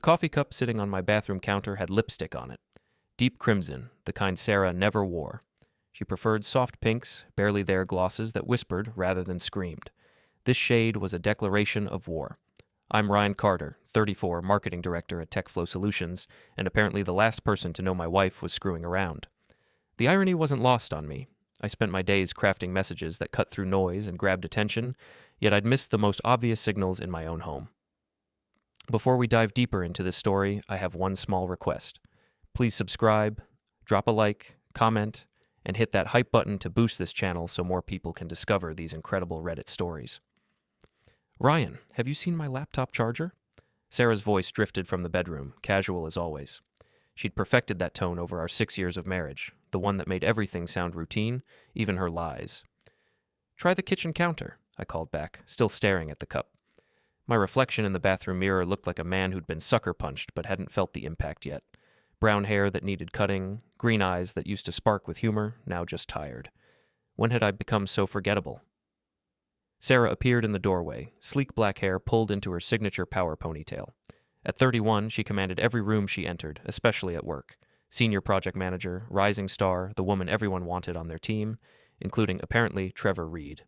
coffee cup sitting on my bathroom counter had lipstick on it. Deep crimson, the kind Sarah never wore. She preferred soft pinks, barely there glosses that whispered rather than screamed. This shade was a declaration of war. I'm Ryan Carter, 34, marketing director at TechFlow Solutions, and apparently the last person to know my wife was screwing around. The irony wasn't lost on me. I spent my days crafting messages that cut through noise and grabbed attention, yet I'd missed the most obvious signals in my own home. Before we dive deeper into this story, I have one small request. Please subscribe, drop a like, comment, and hit that hype button to boost this channel so more people can discover these incredible Reddit stories. Ryan, have you seen my laptop charger? Sarah's voice drifted from the bedroom, casual as always. She'd perfected that tone over our 6 years of marriage, the one that made everything sound routine, even her lies. Try the kitchen counter, I called back, still staring at the cup. My reflection in the bathroom mirror looked like a man who'd been sucker punched but hadn't felt the impact yet. Brown hair that needed cutting, green eyes that used to spark with humor, now just tired. When had I become so forgettable? Sarah appeared in the doorway, sleek black hair pulled into her signature power ponytail. At 31, she commanded every room she entered, especially at work. Senior project manager, rising star, the woman everyone wanted on their team, including, apparently, Trevor Reed.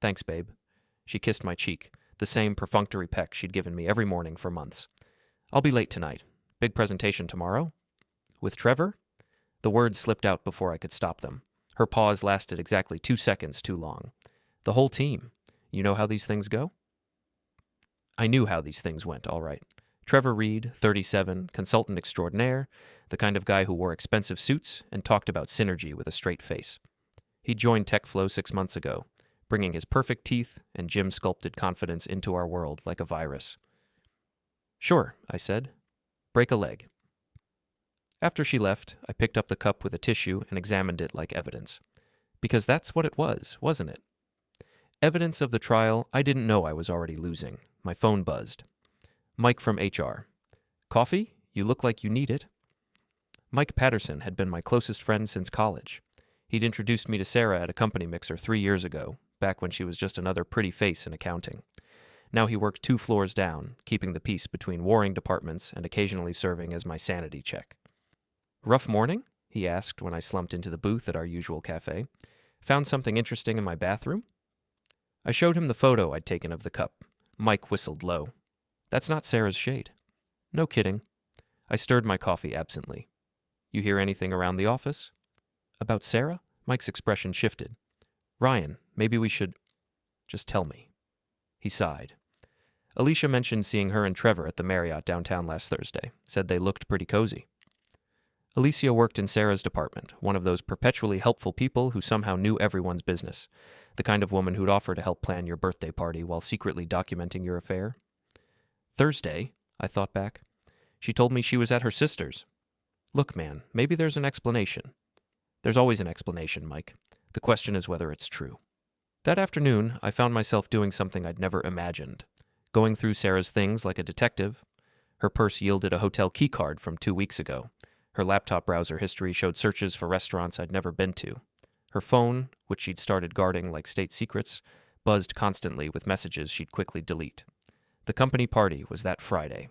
Thanks, babe. She kissed my cheek, the same perfunctory peck she'd given me every morning for months. I'll be late tonight. Big presentation tomorrow? With Trevor? The words slipped out before I could stop them. Her pause lasted exactly 2 seconds too long. The whole team. You know how these things go? I knew how these things went, all right. Trevor Reed, 37, consultant extraordinaire, the kind of guy who wore expensive suits and talked about synergy with a straight face. He joined TechFlow 6 months ago, bringing his perfect teeth and gym-sculpted confidence into our world like a virus. Sure, I said. Break a leg. After she left, I picked up the cup with a tissue and examined it like evidence. Because that's what it was, wasn't it? Evidence of the trial I didn't know I was already losing. My phone buzzed. Mike from HR. Coffee? You look like you need it. Mike Patterson had been my closest friend since college. He'd introduced me to Sarah at a company mixer 3 years ago, back when she was just another pretty face in accounting. Now he worked 2 floors down, keeping the peace between warring departments and occasionally serving as my sanity check. Rough morning? He asked when I slumped into the booth at our usual cafe. Found something interesting in my bathroom? I showed him the photo I'd taken of the cup. Mike whistled low. That's not Sarah's shade. No kidding. I stirred my coffee absently. You hear anything around the office? About Sarah? Mike's expression shifted. Ryan, maybe we should... Just tell me. He sighed. Alicia mentioned seeing her and Trevor at the Marriott downtown last Thursday. Said they looked pretty cozy. Alicia worked in Sarah's department, one of those perpetually helpful people who somehow knew everyone's business, the kind of woman who'd offer to help plan your birthday party while secretly documenting your affair. Thursday, I thought back. She told me she was at her sister's. Look, man, maybe there's an explanation. There's always an explanation, Mike. The question is whether it's true. That afternoon, I found myself doing something I'd never imagined. Going through Sarah's things like a detective. Her purse yielded a hotel keycard from 2 weeks ago. Her laptop browser history showed searches for restaurants I'd never been to. Her phone, which she'd started guarding like state secrets, buzzed constantly with messages she'd quickly delete. The company party was that Friday.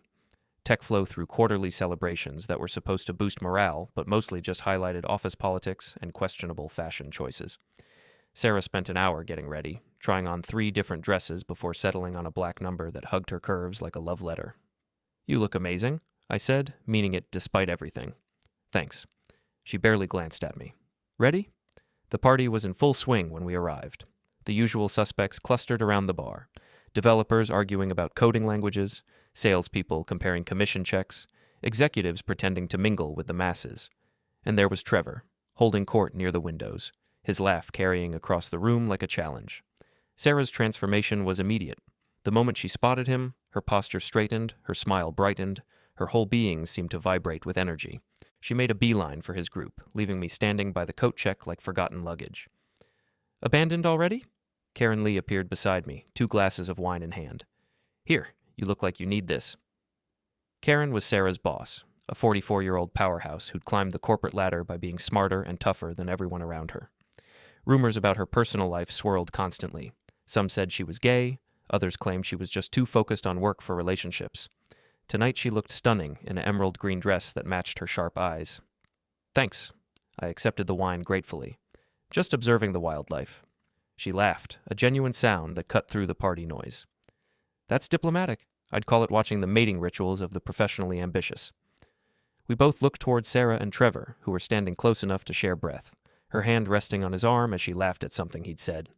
TechFlow threw quarterly celebrations that were supposed to boost morale, but mostly just highlighted office politics and questionable fashion choices. Sarah spent an hour getting ready, trying on 3 different dresses before settling on a black number that hugged her curves like a love letter. You look amazing, I said, meaning it despite everything. Thanks. She barely glanced at me. Ready? The party was in full swing when we arrived. The usual suspects clustered around the bar. Developers arguing about coding languages, salespeople comparing commission checks, executives pretending to mingle with the masses. And there was Trevor, holding court near the windows, his laugh carrying across the room like a challenge. Sarah's transformation was immediate. The moment she spotted him, her posture straightened, her smile brightened, her whole being seemed to vibrate with energy. She made a beeline for his group, leaving me standing by the coat check like forgotten luggage. Abandoned already? Karen Lee appeared beside me, 2 glasses of wine in hand. Here, you look like you need this. Karen was Sarah's boss, a 44-year-old powerhouse who'd climbed the corporate ladder by being smarter and tougher than everyone around her. Rumors about her personal life swirled constantly. Some said she was gay, others claimed she was just too focused on work for relationships. Tonight she looked stunning in an emerald green dress that matched her sharp eyes. Thanks. I accepted the wine gratefully, just observing the wildlife. She laughed, a genuine sound that cut through the party noise. That's diplomatic. I'd call it watching the mating rituals of the professionally ambitious. We both looked toward Sarah and Trevor, who were standing close enough to share breath, her hand resting on his arm as she laughed at something he'd said.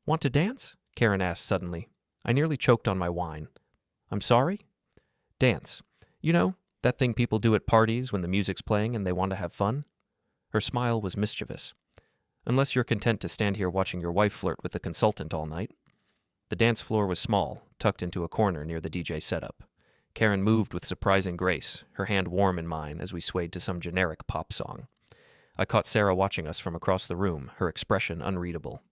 Want to dance? Karen asked suddenly. I nearly choked on my wine. I'm sorry? Dance. You know, that thing people do at parties when the music's playing and they want to have fun? Her smile was mischievous. Unless you're content to stand here watching your wife flirt with the consultant all night. The dance floor was small, tucked into a corner near the DJ setup. Karen moved with surprising grace, her hand warm in mine as we swayed to some generic pop song. I caught Sarah watching us from across the room, her expression unreadable.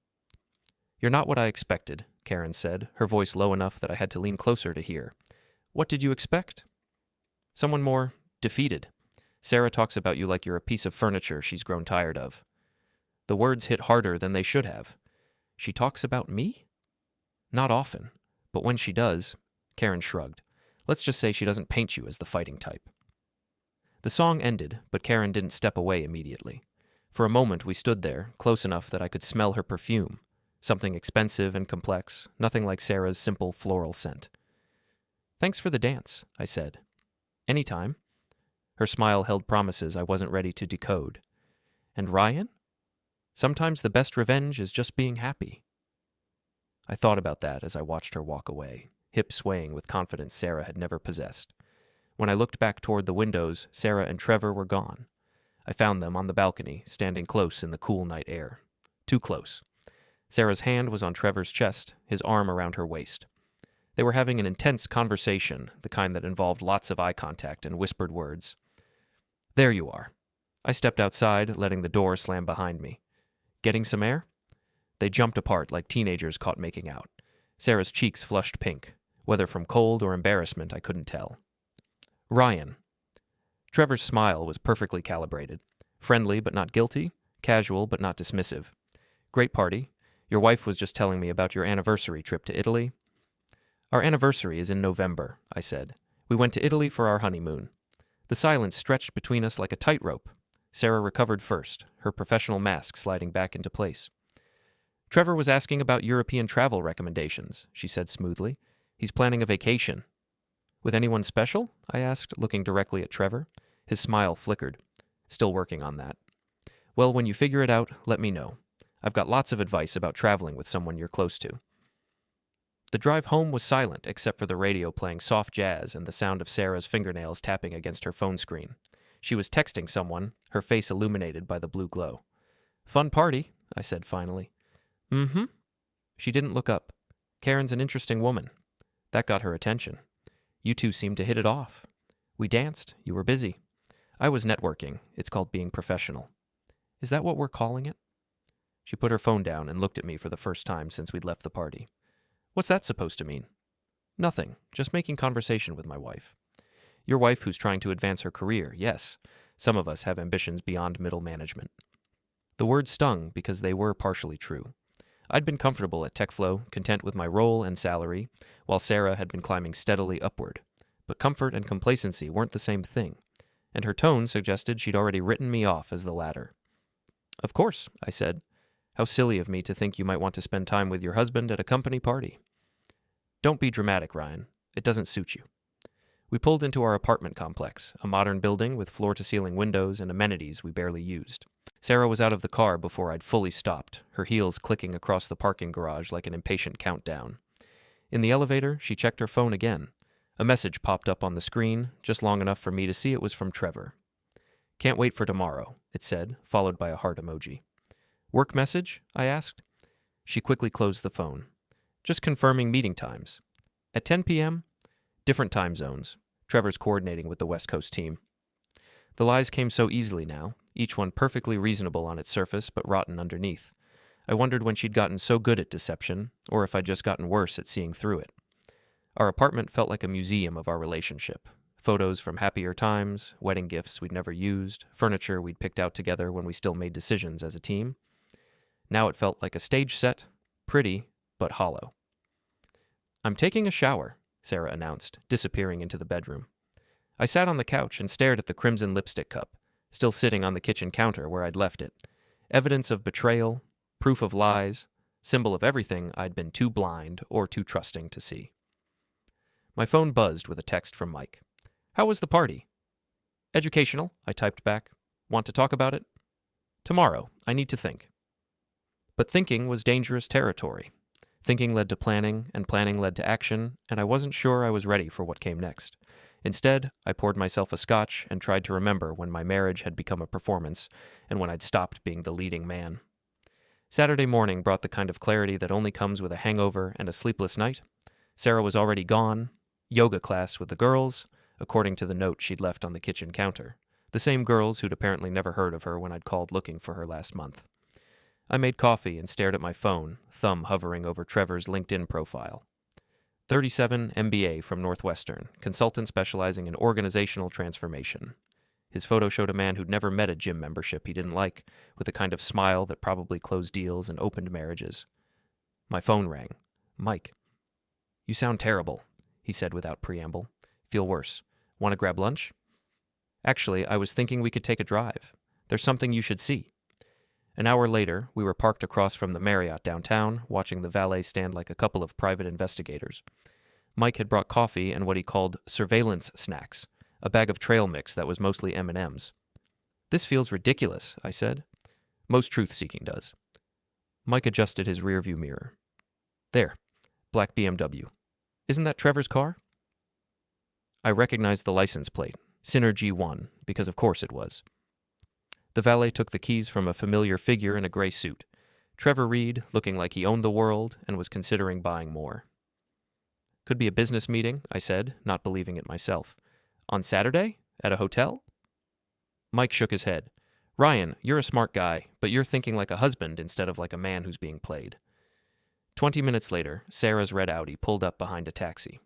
You're not what I expected, Karen said, her voice low enough that I had to lean closer to hear. What did you expect? Someone more defeated. Sarah talks about you like you're a piece of furniture she's grown tired of. The words hit harder than they should have. She talks about me? Not often, but when she does, Karen shrugged. Let's just say she doesn't paint you as the fighting type. The song ended, but Karen didn't step away immediately. For a moment we stood there, close enough that I could smell her perfume, something expensive and complex, nothing like Sarah's simple floral scent. Thanks for the dance, I said. Anytime. Her smile held promises I wasn't ready to decode. And Ryan? Sometimes the best revenge is just being happy. I thought about that as I watched her walk away, hips swaying with confidence Sarah had never possessed. When I looked back toward the windows, Sarah and Trevor were gone. I found them on the balcony, standing close in the cool night air. Too close. Sarah's hand was on Trevor's chest, his arm around her waist. They were having an intense conversation, the kind that involved lots of eye contact and whispered words. There you are. I stepped outside, letting the door slam behind me. Getting some air? They jumped apart like teenagers caught making out. Sarah's cheeks flushed pink. Whether from cold or embarrassment, I couldn't tell. Ryan. Trevor's smile was perfectly calibrated. Friendly but not guilty, casual but not dismissive. Great party. Your wife was just telling me about your anniversary trip to Italy. Our anniversary is in November, I said. We went to Italy for our honeymoon. The silence stretched between us like a tightrope. Sarah recovered first, her professional mask sliding back into place. Trevor was asking about European travel recommendations, she said smoothly. He's planning a vacation. With anyone special? I asked, looking directly at Trevor. His smile flickered. Still working on that. Well, when you figure it out, let me know. I've got lots of advice about traveling with someone you're close to. The drive home was silent, except for the radio playing soft jazz and the sound of Sarah's fingernails tapping against her phone screen. She was texting someone, her face illuminated by the blue glow. Fun party, I said finally. Mm-hmm. She didn't look up. Karen's an interesting woman. That got her attention. You two seemed to hit it off. We danced. You were busy. I was networking. It's called being professional. Is that what we're calling it? She put her phone down and looked at me for the first time since we'd left the party. What's that supposed to mean? Nothing. Just making conversation with my wife. Your wife who's trying to advance her career, yes. Some of us have ambitions beyond middle management. The words stung because they were partially true. I'd been comfortable at TechFlow, content with my role and salary, while Sarah had been climbing steadily upward. But comfort and complacency weren't the same thing, and her tone suggested she'd already written me off as the latter. Of course, I said. How silly of me to think you might want to spend time with your husband at a company party. Don't be dramatic, Ryan. It doesn't suit you. We pulled into our apartment complex, a modern building with floor-to-ceiling windows and amenities we barely used. Sarah was out of the car before I'd fully stopped, her heels clicking across the parking garage like an impatient countdown. In the elevator, she checked her phone again. A message popped up on the screen, just long enough for me to see it was from Trevor. Can't wait for tomorrow, it said, followed by a heart emoji. Work message? I asked. She quickly closed the phone. Just confirming meeting times. At 10 p.m., different time zones. Trevor's coordinating with the West Coast team. The lies came so easily now, each one perfectly reasonable on its surface but rotten underneath. I wondered when she'd gotten so good at deception, or if I'd just gotten worse at seeing through it. Our apartment felt like a museum of our relationship. Photos from happier times, wedding gifts we'd never used, furniture we'd picked out together when we still made decisions as a team. Now it felt like a stage set, pretty, but hollow. I'm taking a shower, Sarah announced, disappearing into the bedroom. I sat on the couch and stared at the crimson lipstick cup, still sitting on the kitchen counter where I'd left it. Evidence of betrayal, proof of lies, symbol of everything I'd been too blind or too trusting to see. My phone buzzed with a text from Mike. "How was the party?" "Educational," I typed back. "Want to talk about it?" "Tomorrow. I need to think." But thinking was dangerous territory. Thinking led to planning, and planning led to action, and I wasn't sure I was ready for what came next. Instead, I poured myself a scotch and tried to remember when my marriage had become a performance and when I'd stopped being the leading man. Saturday morning brought the kind of clarity that only comes with a hangover and a sleepless night. Sarah was already gone. Yoga class with the girls, according to the note she'd left on the kitchen counter. The same girls who'd apparently never heard of her when I'd called looking for her last month. I made coffee and stared at my phone, thumb hovering over Trevor's LinkedIn profile. 37 MBA from Northwestern, consultant specializing in organizational transformation. His photo showed a man who'd never met a gym membership he didn't like, with a kind of smile that probably closed deals and opened marriages. My phone rang. "Mike." "You sound terrible," he said without preamble. "Feel worse. Want to grab lunch?" "Actually, I was thinking we could take a drive. There's something you should see." An hour later, we were parked across from the Marriott downtown, watching the valet stand like a couple of private investigators. Mike had brought coffee and what he called surveillance snacks, a bag of trail mix that was mostly M&Ms. "This feels ridiculous," I said. "Most truth-seeking does." Mike adjusted his rearview mirror. "There, black BMW. Isn't that Trevor's car?" I recognized the license plate, Synergy 1, because of course it was. The valet took the keys from a familiar figure in a gray suit. Trevor Reed, looking like he owned the world and was considering buying more. "Could be a business meeting," I said, not believing it myself. "On Saturday? At a hotel?" Mike shook his head. "Ryan, you're a smart guy, but you're thinking like a husband instead of like a man who's being played." 20 minutes later, Sarah's red Audi pulled up behind a taxi.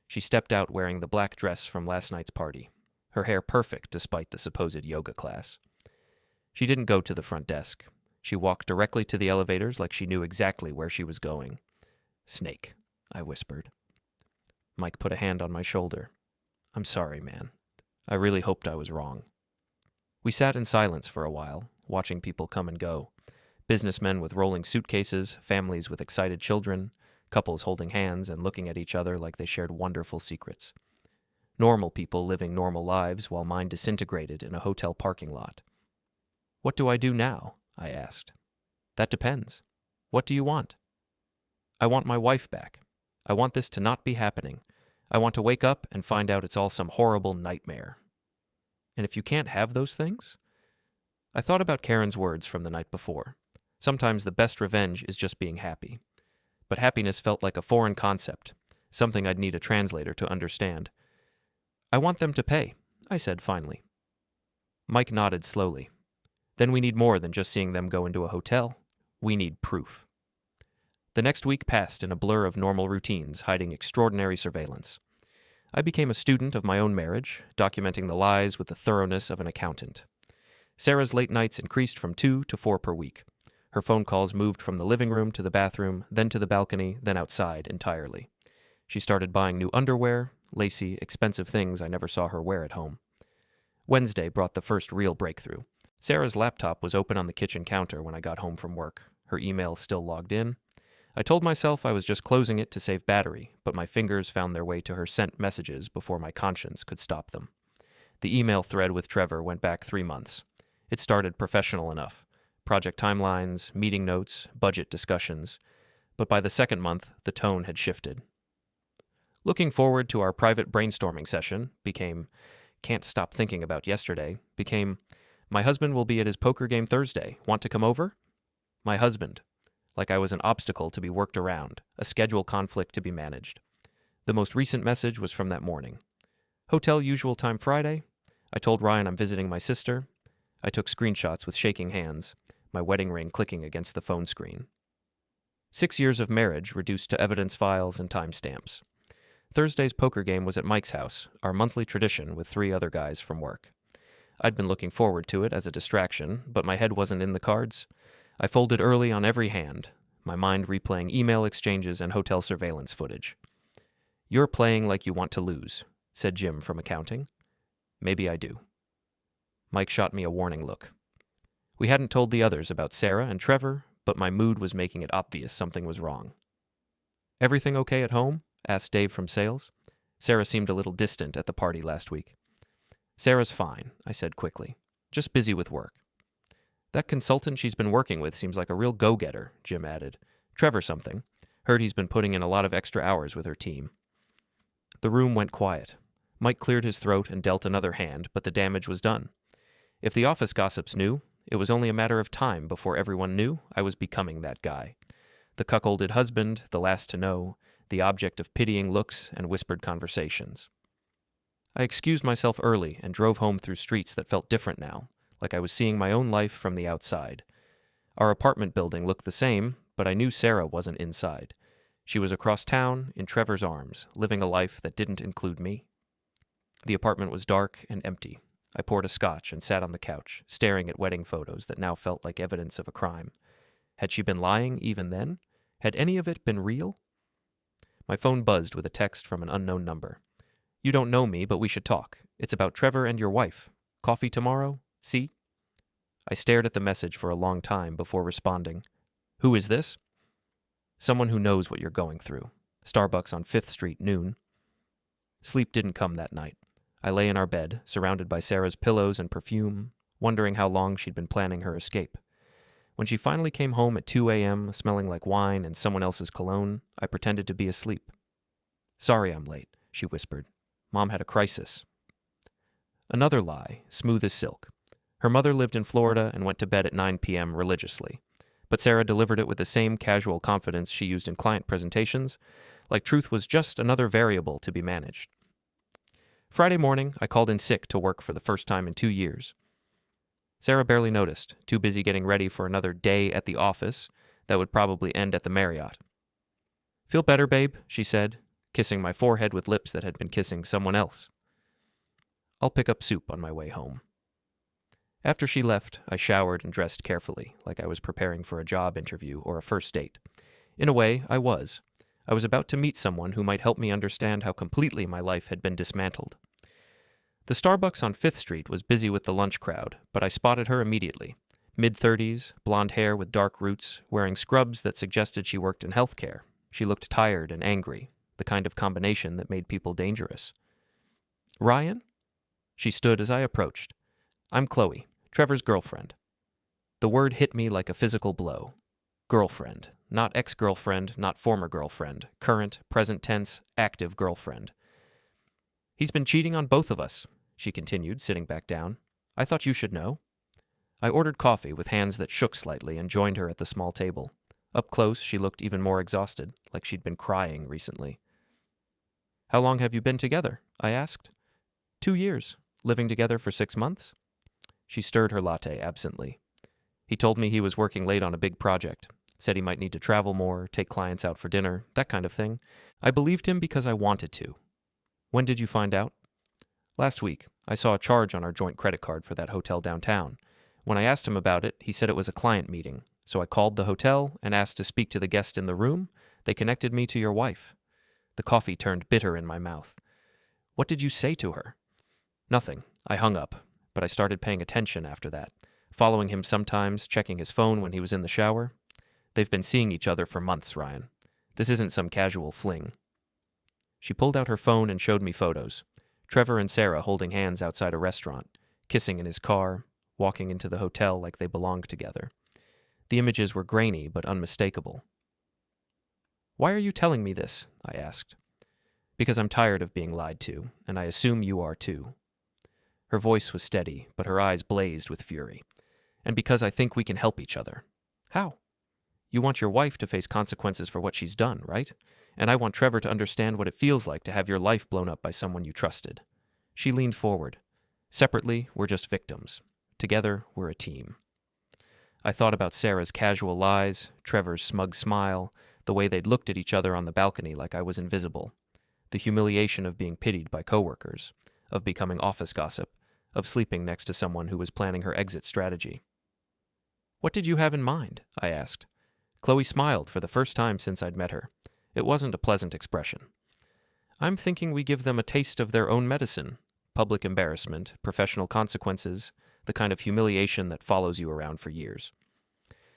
She stepped out wearing the black dress from last night's party, her hair perfect despite the supposed yoga class. She didn't go to the front desk. She walked directly to the elevators like she knew exactly where she was going. "Snake," I whispered. Mike put a hand on my shoulder. "I'm sorry, man. I really hoped I was wrong." We sat in silence for a while, watching people come and go. Businessmen with rolling suitcases, families with excited children, couples holding hands and looking at each other like they shared wonderful secrets. Normal people living normal lives while mine disintegrated in a hotel parking lot. "What do I do now?" I asked. "That depends. What do you want?" "I want my wife back. I want this to not be happening. I want to wake up and find out it's all some horrible nightmare." "And if you can't have those things?" I thought about Karen's words from the night before. Sometimes the best revenge is just being happy. But happiness felt like a foreign concept, something I'd need a translator to understand. "I want them to pay," I said finally. Mike nodded slowly. "Then we need more than just seeing them go into a hotel. We need proof." The next week passed in a blur of normal routines, hiding extraordinary surveillance. I became a student of my own marriage, documenting the lies with the thoroughness of an accountant. Sarah's late nights increased from 2 to 4 per week. Her phone calls moved from the living room to the bathroom, then to the balcony, then outside entirely. She started buying new underwear, lacy, expensive things I never saw her wear at home. Wednesday brought the first real breakthrough. Sarah's laptop was open on the kitchen counter when I got home from work, her email still logged in. I told myself I was just closing it to save battery, but my fingers found their way to her sent messages before my conscience could stop them. The email thread with Trevor went back 3 months. It started professional enough. Project timelines, meeting notes, budget discussions. But by the second month, the tone had shifted. Looking forward to our private brainstorming session became, "Can't stop thinking about yesterday," became, "My husband will be at his poker game Thursday. Want to come over?" My husband. Like I was an obstacle to be worked around, a schedule conflict to be managed. The most recent message was from that morning. "Hotel usual time Friday." I told Ryan I'm visiting my sister. I took screenshots with shaking hands, my wedding ring clicking against the phone screen. 6 years of marriage reduced to evidence files and timestamps. Thursday's poker game was at Mike's house, our monthly tradition with 3 other guys from work. I'd been looking forward to it as a distraction, but my head wasn't in the cards. I folded early on every hand, my mind replaying email exchanges and hotel surveillance footage. "You're playing like you want to lose," said Jim from accounting. "Maybe I do." Mike shot me a warning look. We hadn't told the others about Sarah and Trevor, but my mood was making it obvious something was wrong. "Everything okay at home?" asked Dave from sales. Sarah seemed a little distant at the party last week. "Sarah's fine," I said quickly. "Just busy with work." "That consultant she's been working with seems like a real go-getter," Jim added. "Trevor something. Heard he's been putting in a lot of extra hours with her team." The room went quiet. Mike cleared his throat and dealt another hand, but the damage was done. If the office gossips knew, it was only a matter of time before everyone knew I was becoming that guy. The cuckolded husband, the last to know, the object of pitying looks and whispered conversations. I excused myself early and drove home through streets that felt different now, like I was seeing my own life from the outside. Our apartment building looked the same, but I knew Sarah wasn't inside. She was across town, in Trevor's arms, living a life that didn't include me. The apartment was dark and empty. I poured a scotch and sat on the couch, staring at wedding photos that now felt like evidence of a crime. Had she been lying even then? Had any of it been real? My phone buzzed with a text from an unknown number. "You don't know me, but we should talk. It's about Trevor and your wife. Coffee tomorrow? See?" I stared at the message for a long time before responding. "Who is this?" "Someone who knows what you're going through. Starbucks on 5th Street, noon." Sleep didn't come that night. I lay in our bed, surrounded by Sarah's pillows and perfume, wondering how long she'd been planning her escape. When she finally came home at 2 a.m., smelling like wine and someone else's cologne, I pretended to be asleep. "Sorry I'm late," she whispered. "Mom had a crisis." Another lie, smooth as silk. Her mother lived in Florida and went to bed at 9 p.m. religiously. But Sarah delivered it with the same casual confidence she used in client presentations, like truth was just another variable to be managed. Friday morning, I called in sick to work for the first time in 2 years. Sarah barely noticed, too busy getting ready for another day at the office that would probably end at the Marriott. "Feel better, babe," she said, kissing my forehead with lips that had been kissing someone else. "I'll pick up soup on my way home." After she left, I showered and dressed carefully, like I was preparing for a job interview or a first date. In a way, I was. I was about to meet someone who might help me understand how completely my life had been dismantled. The Starbucks on 5th Street was busy with the lunch crowd, but I spotted her immediately. Mid-30s, blonde hair with dark roots, wearing scrubs that suggested she worked in healthcare. She looked tired and angry, the kind of combination that made people dangerous. "Ryan?" She stood as I approached. "I'm Chloe, Trevor's girlfriend." The word hit me like a physical blow. Girlfriend. Not ex-girlfriend, not former girlfriend. Current, present tense, active girlfriend. "He's been cheating on both of us," she continued, sitting back down. "I thought you should know." I ordered coffee with hands that shook slightly and joined her at the small table. Up close, she looked even more exhausted, like she'd been crying recently. "How long have you been together?" I asked. 2 years. Living together for 6 months?" She stirred her latte absently. "He told me he was working late on a big project. Said he might need to travel more, take clients out for dinner, that kind of thing. I believed him because I wanted to." "When did you find out?" "Last week. I saw a charge on our joint credit card for that hotel downtown. When I asked him about it, he said it was a client meeting. So I called the hotel and asked to speak to the guest in the room. They connected me to your wife." The coffee turned bitter in my mouth. "What did you say to her?" "Nothing. I hung up, but I started paying attention after that. Following him sometimes, checking his phone when he was in the shower. They've been seeing each other for months, Ryan. This isn't some casual fling." She pulled out her phone and showed me photos. Trevor and Sarah holding hands outside a restaurant, kissing in his car, walking into the hotel like they belonged together. The images were grainy but unmistakable. "Why are you telling me this?" I asked. "Because I'm tired of being lied to, and I assume you are too." Her voice was steady, but her eyes blazed with fury. "And because I think we can help each other." "How?" "You want your wife to face consequences for what she's done, right? And I want Trevor to understand what it feels like to have your life blown up by someone you trusted." She leaned forward. "Separately, we're just victims. Together, we're a team." I thought about Sarah's casual lies, Trevor's smug smile, the way they'd looked at each other on the balcony like I was invisible, the humiliation of being pitied by coworkers, of becoming office gossip, of sleeping next to someone who was planning her exit strategy. "What did you have in mind?" I asked. Chloe smiled for the first time since I'd met her. It wasn't a pleasant expression. I'm thinking we give them a taste of their own medicine. Public embarrassment, professional consequences, the kind of humiliation that follows you around for years.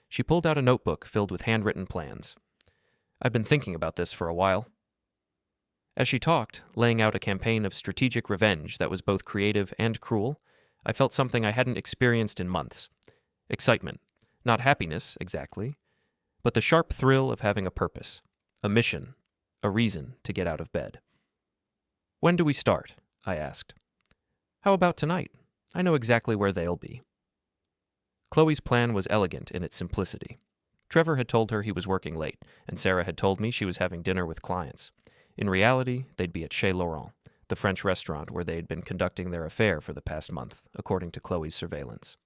She pulled out a notebook filled with handwritten plans. I've been thinking about this for a while. As she talked, laying out a campaign of strategic revenge that was both creative and cruel, I felt something I hadn't experienced in months. Excitement. Not happiness, exactly, but the sharp thrill of having a purpose, a mission, a reason to get out of bed. When do we start? I asked. How about tonight? I know exactly where they'll be. Chloe's plan was elegant in its simplicity. Trevor had told her he was working late, and Sarah had told me she was having dinner with clients. In reality, they'd be at Chez Laurent, the French restaurant where they had been conducting their affair for the past month, according to Chloe's surveillance.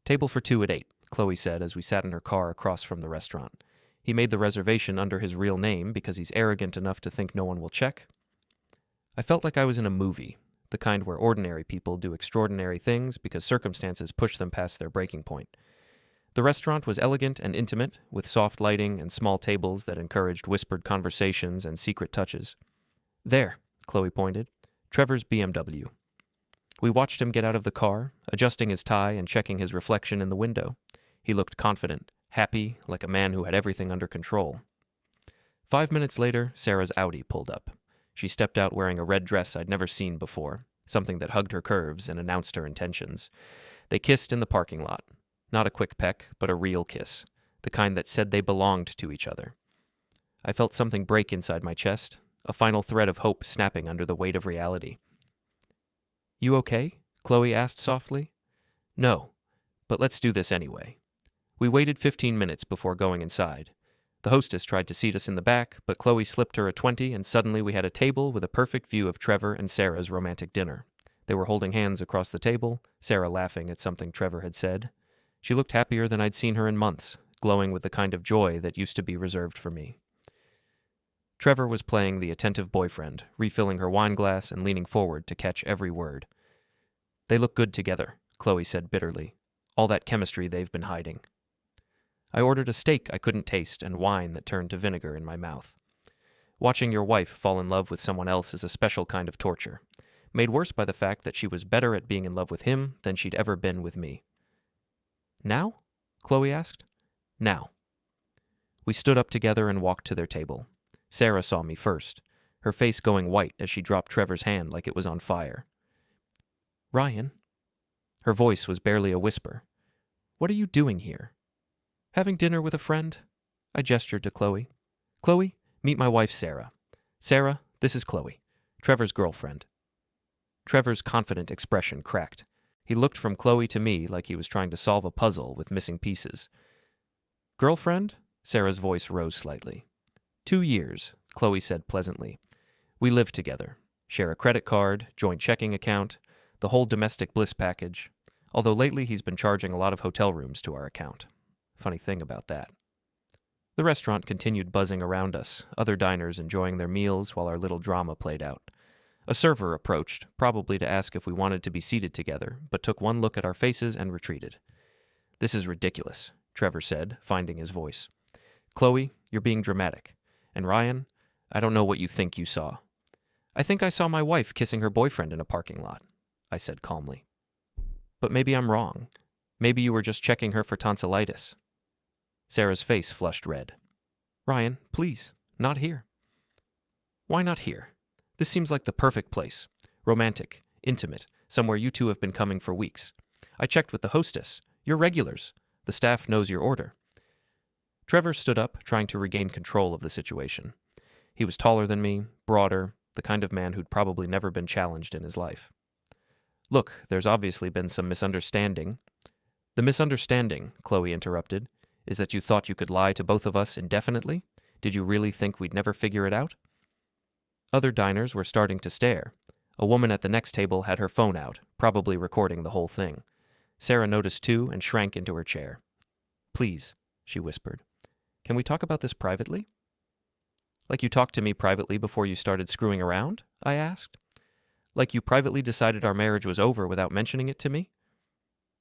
Table for 2 at 8, Chloe said as we sat in her car across from the restaurant. He made the reservation under his real name because he's arrogant enough to think no one will check. I felt like I was in a movie, the kind where ordinary people do extraordinary things because circumstances push them past their breaking point. The restaurant was elegant and intimate, with soft lighting and small tables that encouraged whispered conversations and secret touches. There, Chloe pointed, Trevor's BMW. We watched him get out of the car, adjusting his tie and checking his reflection in the window. He looked confident, happy, like a man who had everything under control. 5 minutes later, Sarah's Audi pulled up. She stepped out wearing a red dress I'd never seen before, something that hugged her curves and announced her intentions. They kissed in the parking lot. Not a quick peck, but a real kiss, the kind that said they belonged to each other. I felt something break inside my chest, a final thread of hope snapping under the weight of reality. You okay? Chloe asked softly. No, but let's do this anyway. We waited 15 minutes before going inside. The hostess tried to seat us in the back, but Chloe slipped her a 20 and suddenly we had a table with a perfect view of Trevor and Sarah's romantic dinner. They were holding hands across the table, Sarah laughing at something Trevor had said. She looked happier than I'd seen her in months, glowing with the kind of joy that used to be reserved for me. Trevor was playing the attentive boyfriend, refilling her wine glass and leaning forward to catch every word. They look good together, Chloe said bitterly. All that chemistry they've been hiding. I ordered a steak I couldn't taste and wine that turned to vinegar in my mouth. Watching your wife fall in love with someone else is a special kind of torture, made worse by the fact that she was better at being in love with him than she'd ever been with me. Now? Chloe asked. Now. We stood up together and walked to their table. Sarah saw me first, her face going white as she dropped Trevor's hand like it was on fire. Ryan? Her voice was barely a whisper. What are you doing here? Having dinner with a friend? I gestured to Chloe. Chloe, meet my wife Sarah. Sarah, this is Chloe, Trevor's girlfriend. Trevor's confident expression cracked. He looked from Chloe to me like he was trying to solve a puzzle with missing pieces. Girlfriend? Sarah's voice rose slightly. 2 years, Chloe said pleasantly. We live together, share a credit card, joint checking account, the whole domestic bliss package, although lately he's been charging a lot of hotel rooms to our account. Funny thing about that. The restaurant continued buzzing around us, other diners enjoying their meals while our little drama played out. A server approached, probably to ask if we wanted to be seated together, but took one look at our faces and retreated. This is ridiculous, Trevor said, finding his voice. Chloe, you're being dramatic. And Ryan, I don't know what you think you saw. I think I saw my wife kissing her boyfriend in a parking lot, I said calmly. But maybe I'm wrong. Maybe you were just checking her for tonsillitis. Sarah's face flushed red. Ryan, please, not here. Why not here? This seems like the perfect place. Romantic, intimate, somewhere you two have been coming for weeks. I checked with the hostess. You're regulars. The staff knows your order. Trevor stood up, trying to regain control of the situation. He was taller than me, broader, the kind of man who'd probably never been challenged in his life. Look, there's obviously been some misunderstanding. The misunderstanding, Chloe interrupted, is that you thought you could lie to both of us indefinitely? Did you really think we'd never figure it out? Other diners were starting to stare. A woman at the next table had her phone out, probably recording the whole thing. Sarah noticed too and shrank into her chair. Please, she whispered. Can we talk about this privately? Like you talked to me privately before you started screwing around? I asked. Like you privately decided our marriage was over without mentioning it to me?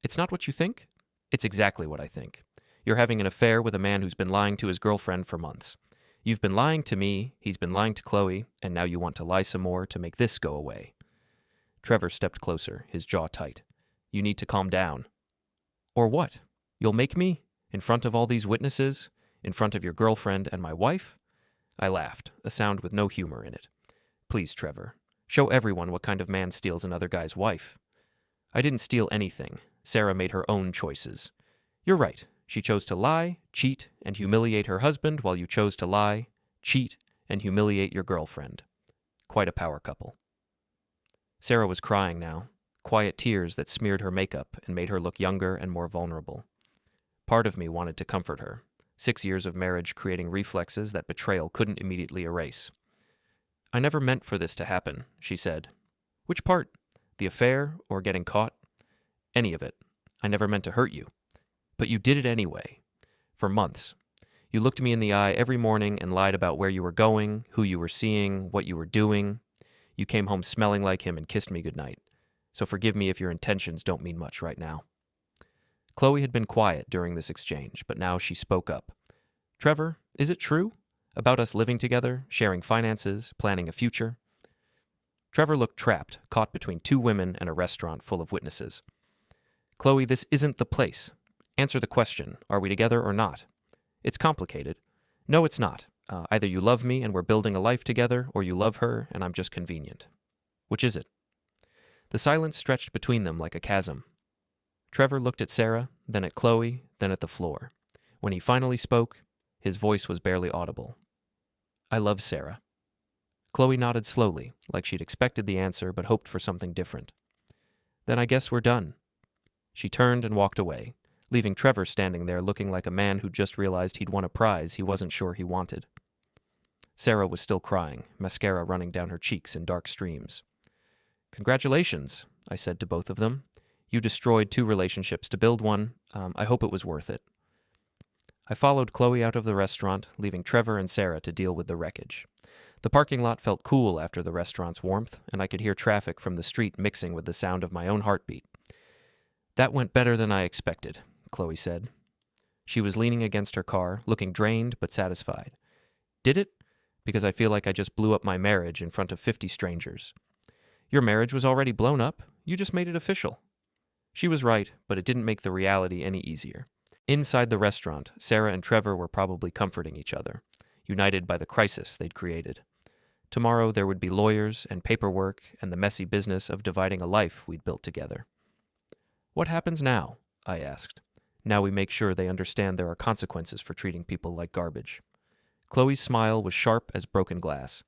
It's not what you think? It's exactly what I think. You're having an affair with a man who's been lying to his girlfriend for months. You've been lying to me, he's been lying to Chloe, and now you want to lie some more to make this go away. Trevor stepped closer, his jaw tight. You need to calm down. Or what? You'll make me? In front of all these witnesses? In front of your girlfriend and my wife? I laughed, a sound with no humor in it. Please, Trevor, show everyone what kind of man steals another guy's wife. I didn't steal anything. Sarah made her own choices. You're right. She chose to lie, cheat, and humiliate her husband while you chose to lie, cheat, and humiliate your girlfriend. Quite a power couple. Sarah was crying now, quiet tears that smeared her makeup and made her look younger and more vulnerable. Part of me wanted to comfort her, 6 years of marriage creating reflexes that betrayal couldn't immediately erase. I never meant for this to happen, she said. Which part? The affair or getting caught? Any of it. I never meant to hurt you. But you did it anyway. For months. You looked me in the eye every morning and lied about where you were going, who you were seeing, what you were doing. You came home smelling like him and kissed me goodnight. So forgive me if your intentions don't mean much right now. Chloe had been quiet during this exchange, but now she spoke up. Trevor, is it true? About us living together, sharing finances, planning a future? Trevor looked trapped, caught between two women and a restaurant full of witnesses. Chloe, this isn't the place. Answer the question, are we together or not? It's complicated. No, it's not. Either you love me and we're building a life together, or you love her and I'm just convenient. Which is it? The silence stretched between them like a chasm. Trevor looked at Sarah, then at Chloe, then at the floor. When he finally spoke, his voice was barely audible. I love Sarah. Chloe nodded slowly, like she'd expected the answer but hoped for something different. Then I guess we're done. She turned and walked away, leaving Trevor standing there looking like a man who'd just realized he'd won a prize he wasn't sure he wanted. Sarah was still crying, mascara running down her cheeks in dark streams. Congratulations, I said to both of them. You destroyed 2 relationships to build one. I hope it was worth it. I followed Chloe out of the restaurant, leaving Trevor and Sarah to deal with the wreckage. The parking lot felt cool after the restaurant's warmth, and I could hear traffic from the street mixing with the sound of my own heartbeat. That went better than I expected, Chloe said. She was leaning against her car, looking drained but satisfied. Did it? Because I feel like I just blew up my marriage in front of 50 strangers. Your marriage was already blown up. You just made it official. She was right, but it didn't make the reality any easier. Inside the restaurant, Sarah and Trevor were probably comforting each other, united by the crisis they'd created. Tomorrow there would be lawyers and paperwork and the messy business of dividing a life we'd built together. What happens now? I asked. Now we make sure they understand there are consequences for treating people like garbage. Chloe's smile was sharp as broken glass.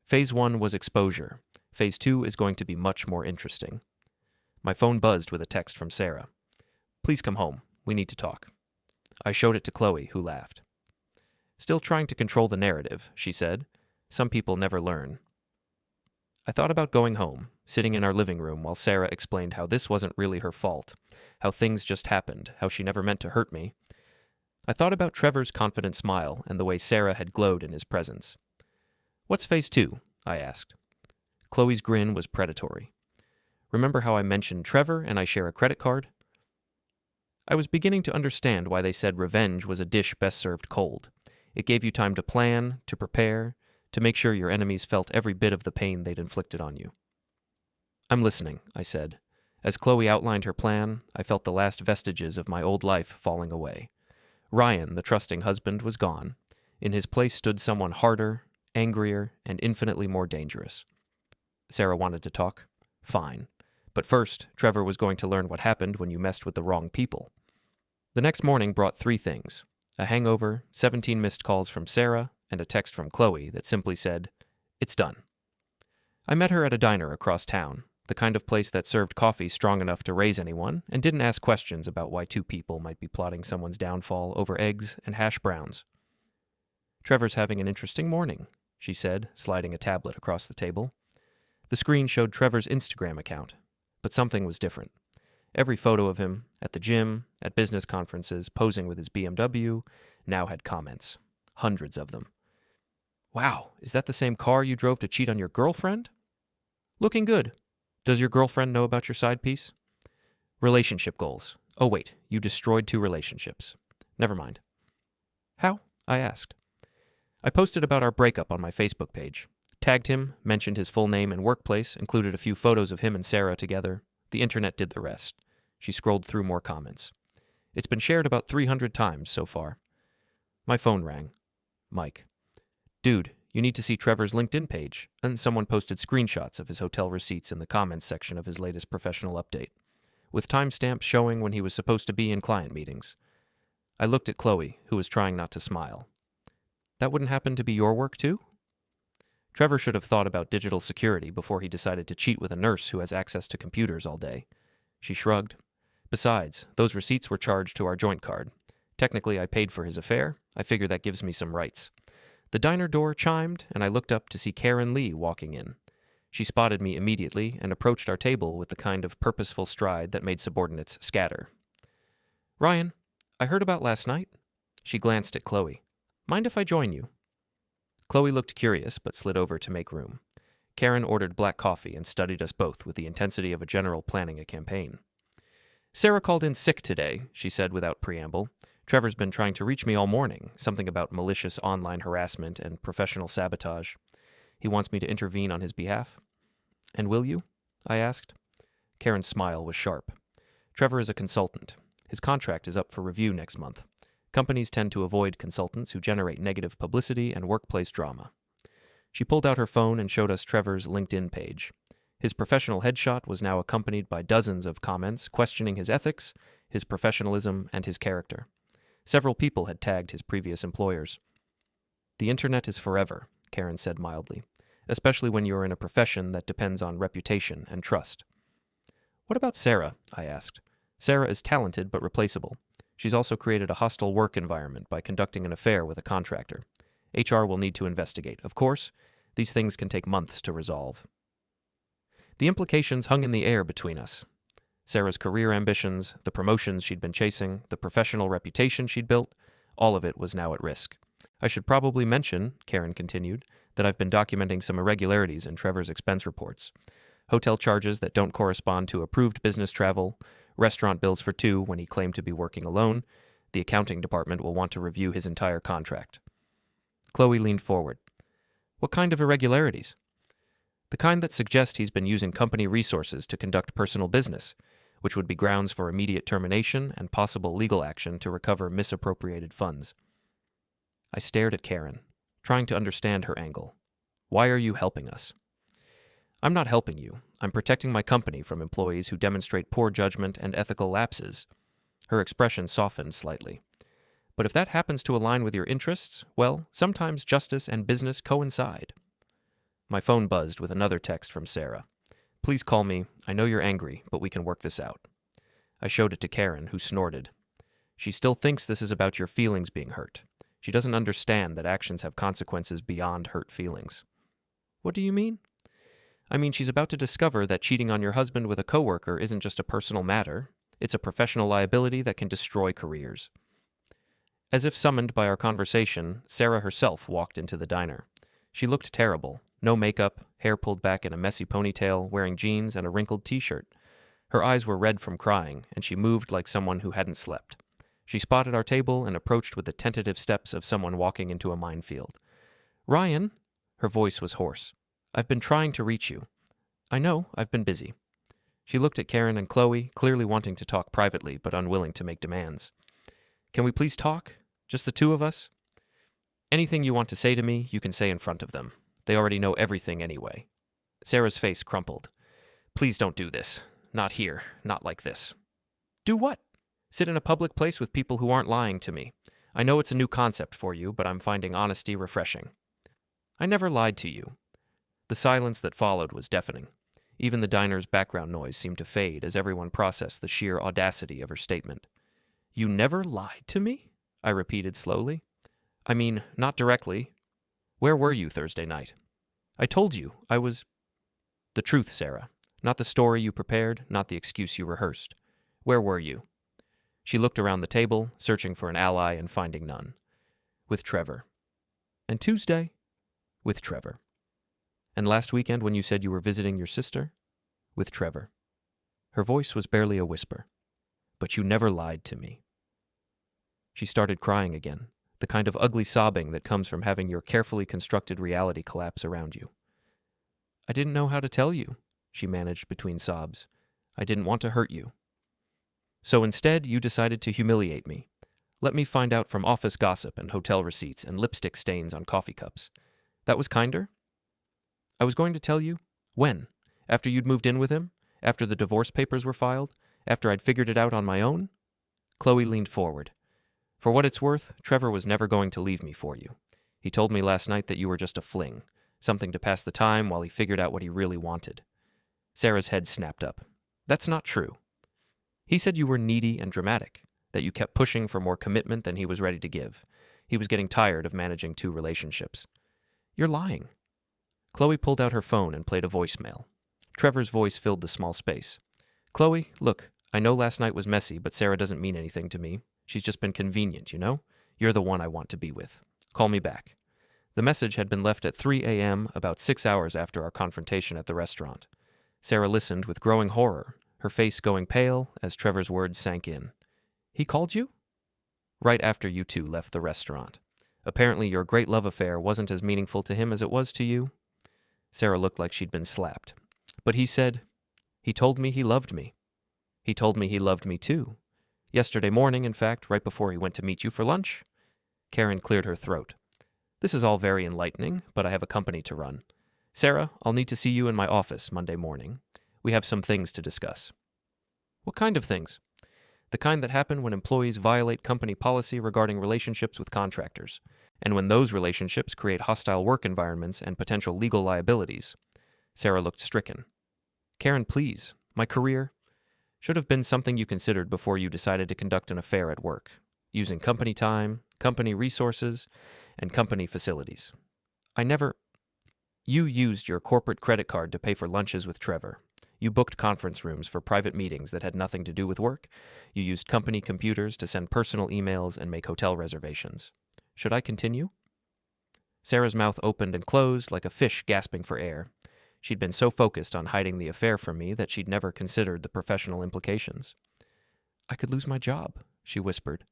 Phase 1 was exposure. Phase 2 is going to be much more interesting. My phone buzzed with a text from Sarah. Please come home. We need to talk. I showed it to Chloe, who laughed. Still trying to control the narrative, she said. Some people never learn. I thought about going home, sitting in our living room while Sarah explained how this wasn't really her fault, how things just happened, how she never meant to hurt me. I thought about Trevor's confident smile and the way Sarah had glowed in his presence. What's phase 2? I asked. Chloe's grin was predatory. Remember how I mentioned Trevor and I share a credit card? I was beginning to understand why they said revenge was a dish best served cold. It gave you time to plan, to prepare, to make sure your enemies felt every bit of the pain they'd inflicted on you. I'm listening, I said. As Chloe outlined her plan, I felt the last vestiges of my old life falling away. Ryan, the trusting husband, was gone. In his place stood someone harder, angrier, and infinitely more dangerous. Sarah wanted to talk. Fine. But first, Trevor was going to learn what happened when you messed with the wrong people. The next morning brought 3 things: a hangover, 17 missed calls from Sarah, and a text from Chloe that simply said, "It's done." I met her at a diner across town, the kind of place that served coffee strong enough to raise anyone and didn't ask questions about why 2 people might be plotting someone's downfall over eggs and hash browns. Trevor's having an interesting morning, she said, sliding a tablet across the table. The screen showed Trevor's Instagram account, but something was different. Every photo of him, at the gym, at business conferences, posing with his BMW, now had comments. Hundreds of them. Wow, is that the same car you drove to cheat on your girlfriend? Looking good. Does your girlfriend know about your side piece? Relationship goals. Oh wait, you destroyed 2 relationships. Never mind. How? I asked. I posted about our breakup on my Facebook page. Tagged him, mentioned his full name and workplace, included a few photos of him and Sarah together. The internet did the rest. She scrolled through more comments. It's been shared about 300 times so far. My phone rang. Mike. Dude, you need to see Trevor's LinkedIn page. And someone posted screenshots of his hotel receipts in the comments section of his latest professional update, with timestamps showing when he was supposed to be in client meetings. I looked at Chloe, who was trying not to smile. That wouldn't happen to be your work too? Trevor should have thought about digital security before he decided to cheat with a nurse who has access to computers all day. She shrugged. Besides, those receipts were charged to our joint card. Technically, I paid for his affair. I figure that gives me some rights. The diner door chimed, and I looked up to see Karen Lee walking in. She spotted me immediately and approached our table with the kind of purposeful stride that made subordinates scatter. Ryan, I heard about last night. She glanced at Chloe. Mind if I join you? Chloe looked curious, but slid over to make room. Karen ordered black coffee and studied us both with the intensity of a general planning a campaign. Sarah called in sick today, she said without preamble. Trevor's been trying to reach me all morning, something about malicious online harassment and professional sabotage. He wants me to intervene on his behalf. And will you? I asked. Karen's smile was sharp. Trevor is a consultant. His contract is up for review next month. Companies tend to avoid consultants who generate negative publicity and workplace drama. She pulled out her phone and showed us Trevor's LinkedIn page. His professional headshot was now accompanied by dozens of comments questioning his ethics, his professionalism, and his character. Several people had tagged his previous employers. The internet is forever, Karen said mildly, especially when you are in a profession that depends on reputation and trust. What about Sarah? I asked. Sarah is talented but replaceable. She's also created a hostile work environment by conducting an affair with a contractor. HR will need to investigate. Of course, these things can take months to resolve. The implications hung in the air between us. Sarah's career ambitions, the promotions she'd been chasing, the professional reputation she'd built, all of it was now at risk. I should probably mention, Karen continued, that I've been documenting some irregularities in Trevor's expense reports. Hotel charges that don't correspond to approved business travel, restaurant bills for two when he claimed to be working alone. The accounting department will want to review his entire contract. Chloe leaned forward. What kind of irregularities? The kind that suggest he's been using company resources to conduct personal business, which would be grounds for immediate termination and possible legal action to recover misappropriated funds. I stared at Karen, trying to understand her angle. Why are you helping us? I'm not helping you. I'm protecting my company from employees who demonstrate poor judgment and ethical lapses. Her expression softened slightly. But if that happens to align with your interests, well, sometimes justice and business coincide. My phone buzzed with another text from Sarah. Please call me. I know you're angry, but we can work this out. I showed it to Karen, who snorted. She still thinks this is about your feelings being hurt. She doesn't understand that actions have consequences beyond hurt feelings. What do you mean? I mean, she's about to discover that cheating on your husband with a coworker isn't just a personal matter. It's a professional liability that can destroy careers. As if summoned by our conversation, Sarah herself walked into the diner. She looked terrible. No makeup, hair pulled back in a messy ponytail, wearing jeans and a wrinkled t-shirt. Her eyes were red from crying, and she moved like someone who hadn't slept. She spotted our table and approached with the tentative steps of someone walking into a minefield. Ryan, her voice was hoarse. I've been trying to reach you. I know, I've been busy. She looked at Karen and Chloe, clearly wanting to talk privately but unwilling to make demands. Can we please talk? Just the two of us? Anything you want to say to me, you can say in front of them. They already know everything anyway. Sarah's face crumpled. Please don't do this. Not here. Not like this. Do what? Sit in a public place with people who aren't lying to me. I know it's a new concept for you, but I'm finding honesty refreshing. I never lied to you. The silence that followed was deafening. Even the diner's background noise seemed to fade as everyone processed the sheer audacity of her statement. You never lied to me? I repeated slowly. I mean, not directly. Where were you Thursday night? I told you, I was... The truth, Sarah. Not the story you prepared, not the excuse you rehearsed. Where were you? She looked around the table, searching for an ally and finding none. With Trevor. And Tuesday? With Trevor. And last weekend when you said you were visiting your sister? With Trevor. Her voice was barely a whisper. But you never lied to me. She started crying again, the kind of ugly sobbing that comes from having your carefully constructed reality collapse around you. "I didn't know how to tell you," she managed between sobs. "I didn't want to hurt you." "So instead, you decided to humiliate me. Let me find out from office gossip and hotel receipts and lipstick stains on coffee cups. That was kinder?" "I was going to tell you." "When? After you'd moved in with him? After the divorce papers were filed? After I'd figured it out on my own?" Chloe leaned forward. "For what it's worth, Trevor was never going to leave me for you. He told me last night that you were just a fling, something to pass the time while he figured out what he really wanted." Sarah's head snapped up. "That's not true. He said you were needy and dramatic, that you kept pushing for more commitment than he was ready to give. He was getting tired of managing 2 relationships." "You're lying." Chloe pulled out her phone and played a voicemail. Trevor's voice filled the small space. "Chloe, look, I know last night was messy, but Sarah doesn't mean anything to me. She's just been convenient, you know? You're the one I want to be with. Call me back." The message had been left at 3 a.m., about 6 hours after our confrontation at the restaurant. Sarah listened with growing horror, her face going pale as Trevor's words sank in. "He called you?" "Right after you two left the restaurant. Apparently your great love affair wasn't as meaningful to him as it was to you." Sarah looked like she'd been slapped. "But he told me he loved me. He told me he loved me too. Yesterday morning, in fact, right before he went to meet you for lunch." Karen cleared her throat. "This is all very enlightening, but I have a company to run. Sarah, I'll need to see you in my office Monday morning. We have some things to discuss." "What kind of things?" "The kind that happen when employees violate company policy regarding relationships with contractors, and when those relationships create hostile work environments and potential legal liabilities." Sarah looked stricken. "Karen, please. My career should have been something you considered before you decided to conduct an affair at work, using company time, company resources, and company facilities. You used your corporate credit card to pay for lunches with Trevor. You booked conference rooms for private meetings that had nothing to do with work. You used company computers to send personal emails and make hotel reservations. Should I continue?" Sarah's mouth opened and closed like a fish gasping for air. She'd been so focused on hiding the affair from me that she'd never considered the professional implications. "I could lose my job," she whispered.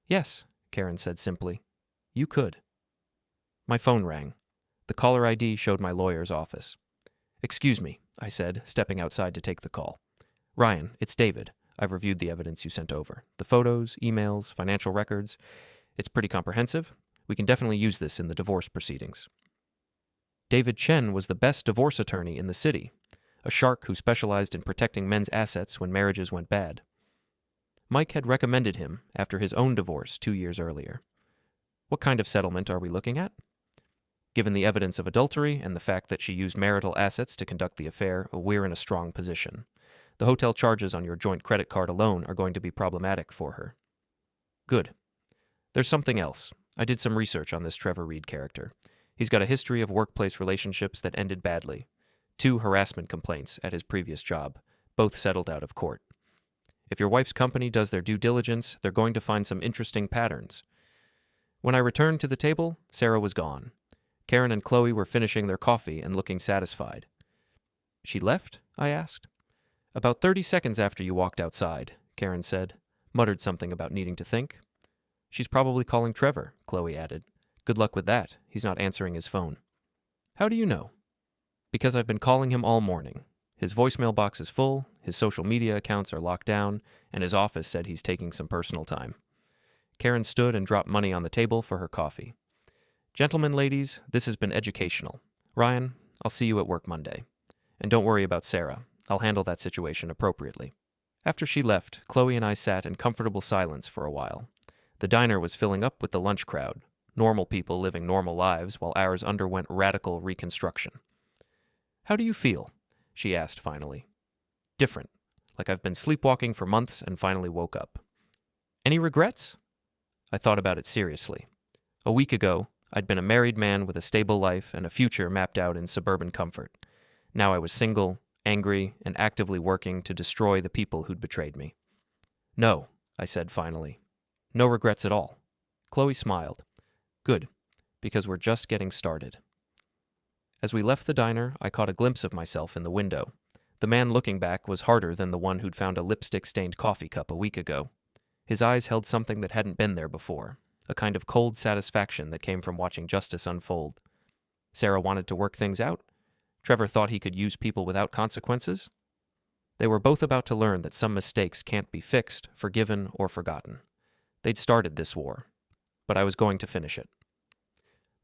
"Yes," Karen said simply. "You could." My phone rang. The caller ID showed my lawyer's office. "Excuse me," I said, stepping outside to take the call. "Ryan, it's David. I've reviewed the evidence you sent over. The photos, emails, financial records. It's pretty comprehensive. We can definitely use this in the divorce proceedings." David Chen was the best divorce attorney in the city, a shark who specialized in protecting men's assets when marriages went bad. Mike had recommended him after his own divorce 2 years earlier. What kind of settlement are we looking at? Given the evidence of adultery and the fact that she used marital assets to conduct the affair, we're in a strong position. The hotel charges on your joint credit card alone are going to be problematic for her. Good. There's something else. I did some research on this Trevor Reed character. He's got a history of workplace relationships that ended badly. 2 harassment complaints at his previous job, both settled out of court. If your wife's company does their due diligence, they're going to find some interesting patterns. When I returned to the table, Sarah was gone. Karen and Chloe were finishing their coffee and looking satisfied. "She left?" I asked. "About 30 seconds after you walked outside," Karen said, muttered something about needing to think. "She's probably calling Trevor," Chloe added. "Good luck with that. He's not answering his phone." "How do you know?" "Because I've been calling him all morning. His voicemail box is full, his social media accounts are locked down, and his office said he's taking some personal time." Karen stood and dropped money on the table for her coffee. "Gentlemen, ladies, this has been educational. Ryan, I'll see you at work Monday. And don't worry about Sarah. I'll handle that situation appropriately." After she left, Chloe and I sat in comfortable silence for a while. The diner was filling up with the lunch crowd, normal people living normal lives while ours underwent radical reconstruction. "How do you feel?" she asked finally. "Different, like I've been sleepwalking for months and finally woke up." "Any regrets?" I thought about it seriously. A week ago, I'd been a married man with a stable life and a future mapped out in suburban comfort. Now I was single, angry, and actively working to destroy the people who'd betrayed me. "No," I said finally. "No regrets at all." Chloe smiled. "Good, because we're just getting started." As we left the diner, I caught a glimpse of myself in the window. The man looking back was harder than the one who'd found a lipstick-stained coffee cup a week ago. His eyes held something that hadn't been there before, a kind of cold satisfaction that came from watching justice unfold. Sarah wanted to work things out. Trevor thought he could use people without consequences. They were both about to learn that some mistakes can't be fixed, forgiven, or forgotten. They'd started this war, but I was going to finish it.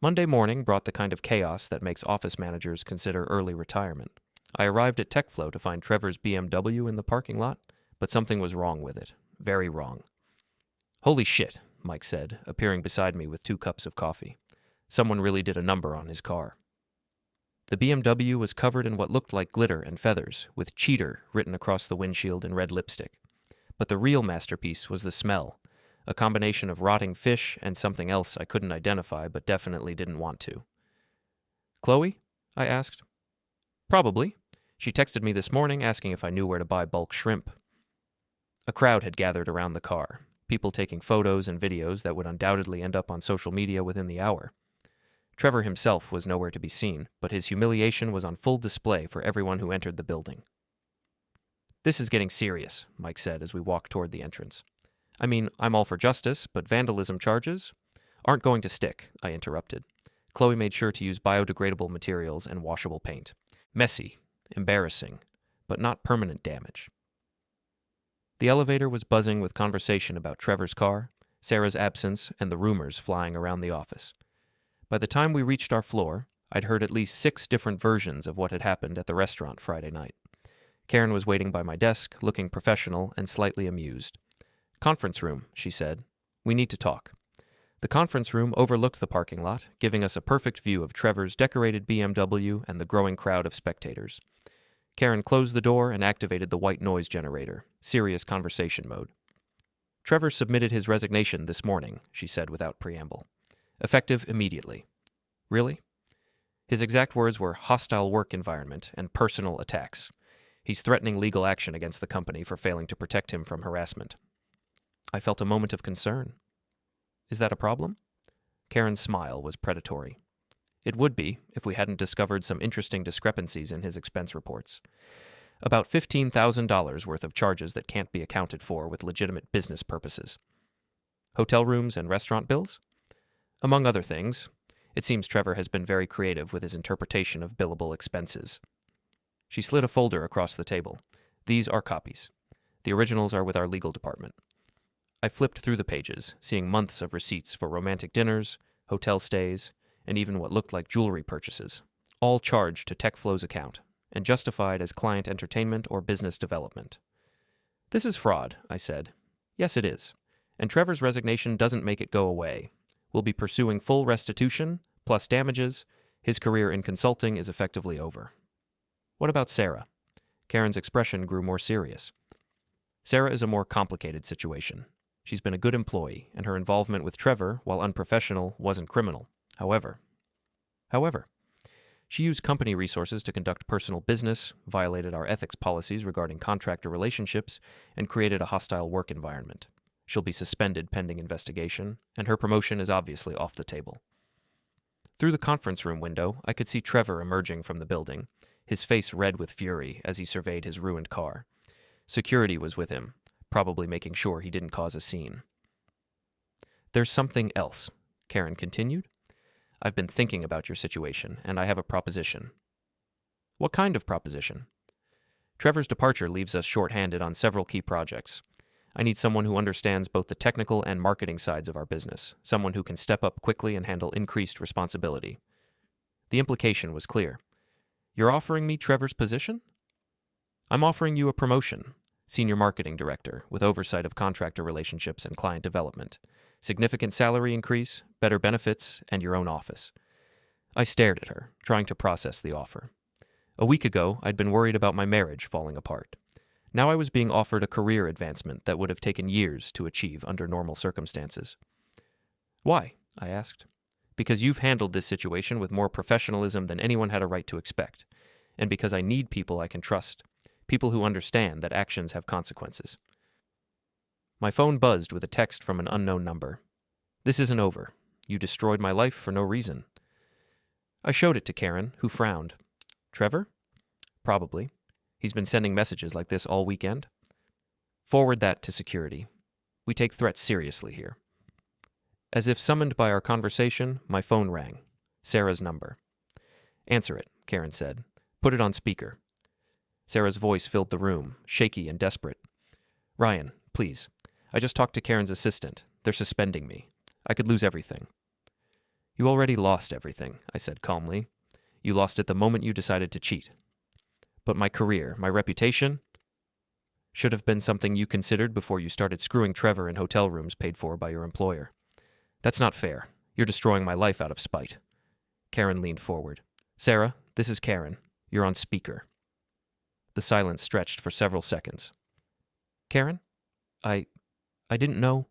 Monday morning brought the kind of chaos that makes office managers consider early retirement. I arrived at TechFlow to find Trevor's BMW in the parking lot, but something was wrong with it. Very wrong. "Holy shit," Mike said, appearing beside me with 2 cups of coffee. Someone really did a number on his car. The BMW was covered in what looked like glitter and feathers, with cheater written across the windshield in red lipstick. But the real masterpiece was the smell, a combination of rotting fish and something else I couldn't identify but definitely didn't want to. "Chloe?" I asked. "Probably. She texted me this morning asking if I knew where to buy bulk shrimp." A crowd had gathered around the car, people taking photos and videos that would undoubtedly end up on social media within the hour. Trevor himself was nowhere to be seen, but his humiliation was on full display for everyone who entered the building. "This is getting serious," Mike said as we walked toward the entrance. "I mean, I'm all for justice, but vandalism charges aren't going to stick," I interrupted. Chloe made sure to use biodegradable materials and washable paint. Messy, embarrassing, but not permanent damage. The elevator was buzzing with conversation about Trevor's car, Sarah's absence, and the rumors flying around the office. By the time we reached our floor, I'd heard at least 6 different versions of what had happened at the restaurant Friday night. Karen was waiting by my desk, looking professional and slightly amused. "Conference room," she said. "We need to talk." The conference room overlooked the parking lot, giving us a perfect view of Trevor's decorated BMW and the growing crowd of spectators. Karen closed the door and activated the white noise generator, serious conversation mode. "Trevor submitted his resignation this morning," she said without preamble. "Effective immediately." "Really?" His exact words were hostile work environment and personal attacks. He's threatening legal action against the company for failing to protect him from harassment. I felt a moment of concern. "Is that a problem?" Karen's smile was predatory. It would be if we hadn't discovered some interesting discrepancies in his expense reports. About $15,000 worth of charges that can't be accounted for with legitimate business purposes. Hotel rooms and restaurant bills? Among other things, it seems Trevor has been very creative with his interpretation of billable expenses. She slid a folder across the table. "These are copies. The originals are with our legal department." I flipped through the pages, seeing months of receipts for romantic dinners, hotel stays, and even what looked like jewelry purchases, all charged to TechFlow's account and justified as client entertainment or business development. "This is fraud," I said. "Yes, it is. And Trevor's resignation doesn't make it go away. We'll be pursuing full restitution, plus damages. His career in consulting is effectively over." "What about Sarah?" Karen's expression grew more serious. "Sarah is a more complicated situation. She's been a good employee, and her involvement with Trevor, while unprofessional, wasn't criminal. However, she used company resources to conduct personal business, violated our ethics policies regarding contractor relationships, and created a hostile work environment. She'll be suspended pending investigation, and her promotion is obviously off the table." Through the conference room window, I could see Trevor emerging from the building, his face red with fury as he surveyed his ruined car. Security was with him, probably making sure he didn't cause a scene. "There's something else," Karen continued. "I've been thinking about your situation, and I have a proposition." "What kind of proposition?" "Trevor's departure leaves us short-handed on several key projects. I need someone who understands both the technical and marketing sides of our business, someone who can step up quickly and handle increased responsibility." The implication was clear. "You're offering me Trevor's position?" "I'm offering you a promotion. Senior Marketing Director, with oversight of contractor relationships and client development. Significant salary increase, better benefits, and your own office." I stared at her, trying to process the offer. A week ago, I'd been worried about my marriage falling apart. Now I was being offered a career advancement that would have taken years to achieve under normal circumstances. "Why?" I asked. "Because you've handled this situation with more professionalism than anyone had a right to expect, and because I need people I can trust. People who understand that actions have consequences." My phone buzzed with a text from an unknown number. "This isn't over. You destroyed my life for no reason." I showed it to Karen, who frowned. "Trevor?" "Probably. He's been sending messages like this all weekend." "Forward that to security. We take threats seriously here." As if summoned by our conversation, my phone rang. Sarah's number. "Answer it," Karen said. "Put it on speaker." Sarah's voice filled the room, shaky and desperate. "Ryan, please. I just talked to Karen's assistant. They're suspending me. I could lose everything." "You already lost everything," I said calmly. "You lost it the moment you decided to cheat. But my career, my reputation, should have been something you considered before you started screwing Trevor in hotel rooms paid for by your employer. That's not fair. You're destroying my life out of spite." Karen leaned forward. "Sarah, this is Karen. You're on speaker." The silence stretched for several seconds. "Karen? I didn't know."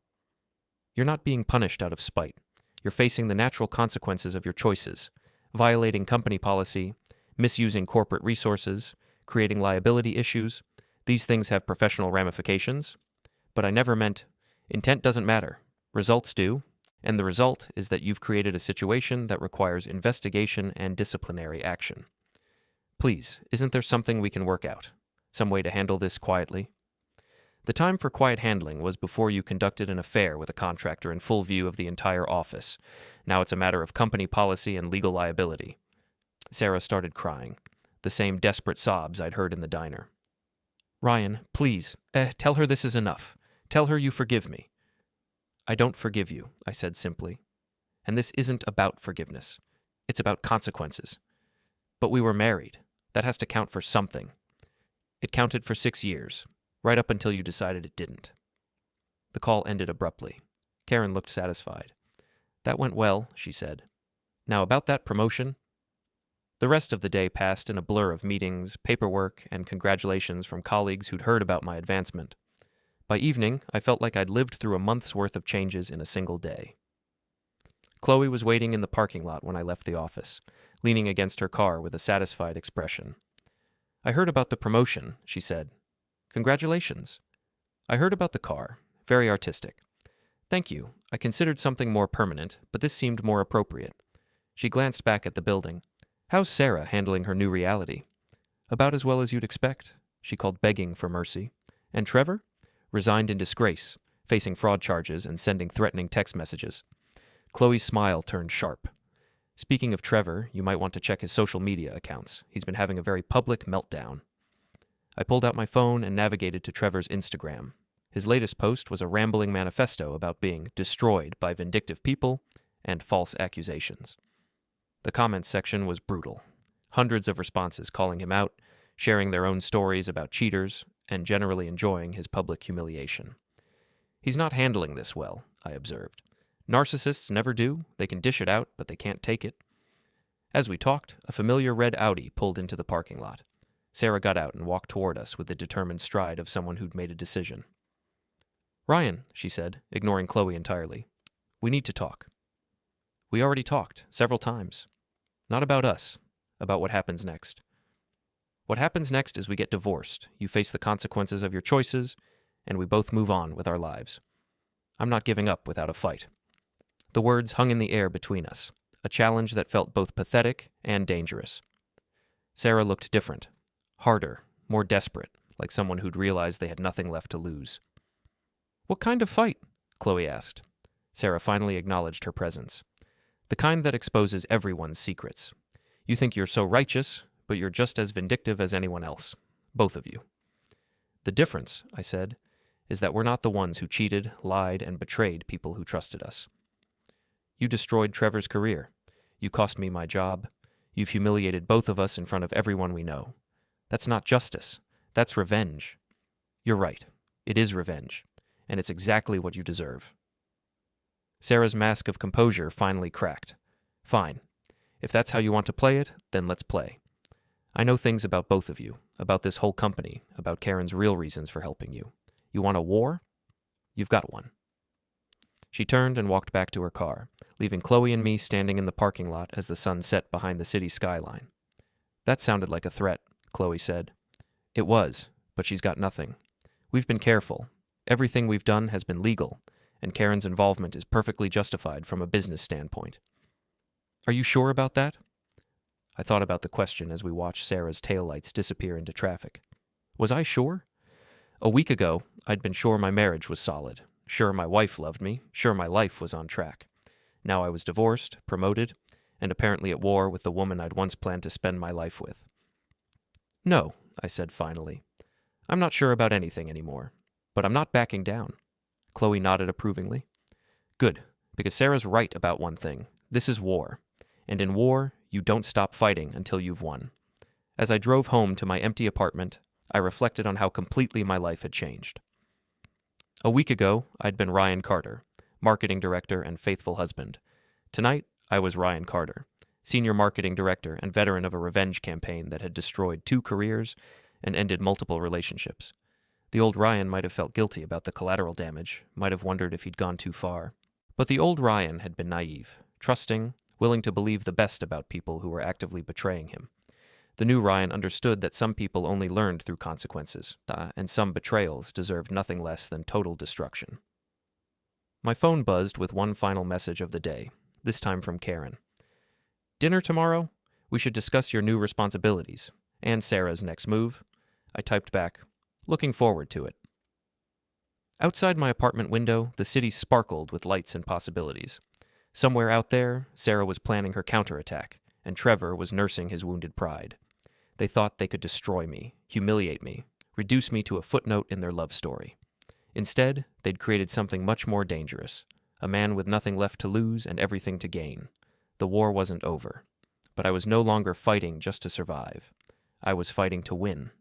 "You're not being punished out of spite. You're facing the natural consequences of your choices, violating company policy, misusing corporate resources, creating liability issues. These things have professional ramifications. But I never meant, intent doesn't matter. Results do. And the result is that you've created a situation that requires investigation and disciplinary action. Please, isn't there something we can work out? Some way to handle this quietly?" The time for quiet handling was before you conducted an affair with a contractor in full view of the entire office. Now it's a matter of company policy and legal liability. Sarah started crying, the same desperate sobs I'd heard in the diner. "Ryan, please, tell her this is enough. Tell her you forgive me." "I don't forgive you," I said simply. "And this isn't about forgiveness. It's about consequences. But we were married. That has to count for something. It counted for 6 years, right up until you decided it didn't." The call ended abruptly. Karen looked satisfied. "That went well," she said. "Now about that promotion." The rest of the day passed in a blur of meetings, paperwork, and congratulations from colleagues who'd heard about my advancement. By evening, I felt like I'd lived through a month's worth of changes in a single day. Chloe was waiting in the parking lot when I left the office, leaning against her car with a satisfied expression. "I heard about the promotion," she said. "Congratulations." "I heard about the car. Very artistic." "Thank you. I considered something more permanent, but this seemed more appropriate." She glanced back at the building. "How's Sarah handling her new reality?" "About as well as you'd expect," she called, begging for mercy. "And Trevor?" "Resigned in disgrace, facing fraud charges and sending threatening text messages." Chloe's smile turned sharp. "Speaking of Trevor, you might want to check his social media accounts. He's been having a very public meltdown." I pulled out my phone and navigated to Trevor's Instagram. His latest post was a rambling manifesto about being destroyed by vindictive people and false accusations. The comments section was brutal. Hundreds of responses calling him out, sharing their own stories about cheaters, and generally enjoying his public humiliation. "He's not handling this well," I observed. "Narcissists never do. They can dish it out, but they can't take it." As we talked, a familiar red Audi pulled into the parking lot. Sarah got out and walked toward us with the determined stride of someone who'd made a decision. "Ryan," she said, ignoring Chloe entirely, "we need to talk." "We already talked, several times. Not about us, about what happens next." "What happens next is we get divorced, you face the consequences of your choices, and we both move on with our lives. I'm not giving up without a fight." The words hung in the air between us, a challenge that felt both pathetic and dangerous. Sarah looked different, harder, more desperate, like someone who'd realized they had nothing left to lose. "What kind of fight?" Chloe asked. Sarah finally acknowledged her presence. "The kind that exposes everyone's secrets. You think you're so righteous, but you're just as vindictive as anyone else. Both of you." "The difference," I said, "is that we're not the ones who cheated, lied, and betrayed people who trusted us. You destroyed Trevor's career. You cost me my job. You've humiliated both of us in front of everyone we know. That's not justice. That's revenge. You're right. It is revenge. And it's exactly what you deserve." Sarah's mask of composure finally cracked. "Fine. If that's how you want to play it, then let's play. I know things about both of you, about this whole company, about Karen's real reasons for helping you. You want a war? You've got one." She turned and walked back to her car, leaving Chloe and me standing in the parking lot as the sun set behind the city skyline. "That sounded like a threat," Chloe said. "It was, but she's got nothing. We've been careful. Everything we've done has been legal, and Karen's involvement is perfectly justified from a business standpoint." "Are you sure about that?" I thought about the question as we watched Sarah's taillights disappear into traffic. Was I sure? A week ago, I'd been sure my marriage was solid, sure my wife loved me, sure my life was on track. Now I was divorced, promoted, and apparently at war with the woman I'd once planned to spend my life with. "No," I said finally. "I'm not sure about anything anymore. But I'm not backing down." Chloe nodded approvingly. "Good, because Sarah's right about one thing. This is war. And in war, you don't stop fighting until you've won." As I drove home to my empty apartment, I reflected on how completely my life had changed. A week ago, I'd been Ryan Carter, marketing director and faithful husband. Tonight, I was Ryan Carter, senior marketing director and veteran of a revenge campaign that had destroyed 2 careers and ended multiple relationships. The old Ryan might have felt guilty about the collateral damage, might have wondered if he'd gone too far. But the old Ryan had been naive, trusting, willing to believe the best about people who were actively betraying him. The new Ryan understood that some people only learned through consequences, and some betrayals deserved nothing less than total destruction. My phone buzzed with one final message of the day, this time from Karen. "Dinner tomorrow? We should discuss your new responsibilities, and Sarah's next move." I typed back, "Looking forward to it." Outside my apartment window, the city sparkled with lights and possibilities. Somewhere out there, Sarah was planning her counterattack, and Trevor was nursing his wounded pride. They thought they could destroy me, humiliate me, reduce me to a footnote in their love story. Instead, they'd created something much more dangerous, a man with nothing left to lose and everything to gain. The war wasn't over, but I was no longer fighting just to survive. I was fighting to win.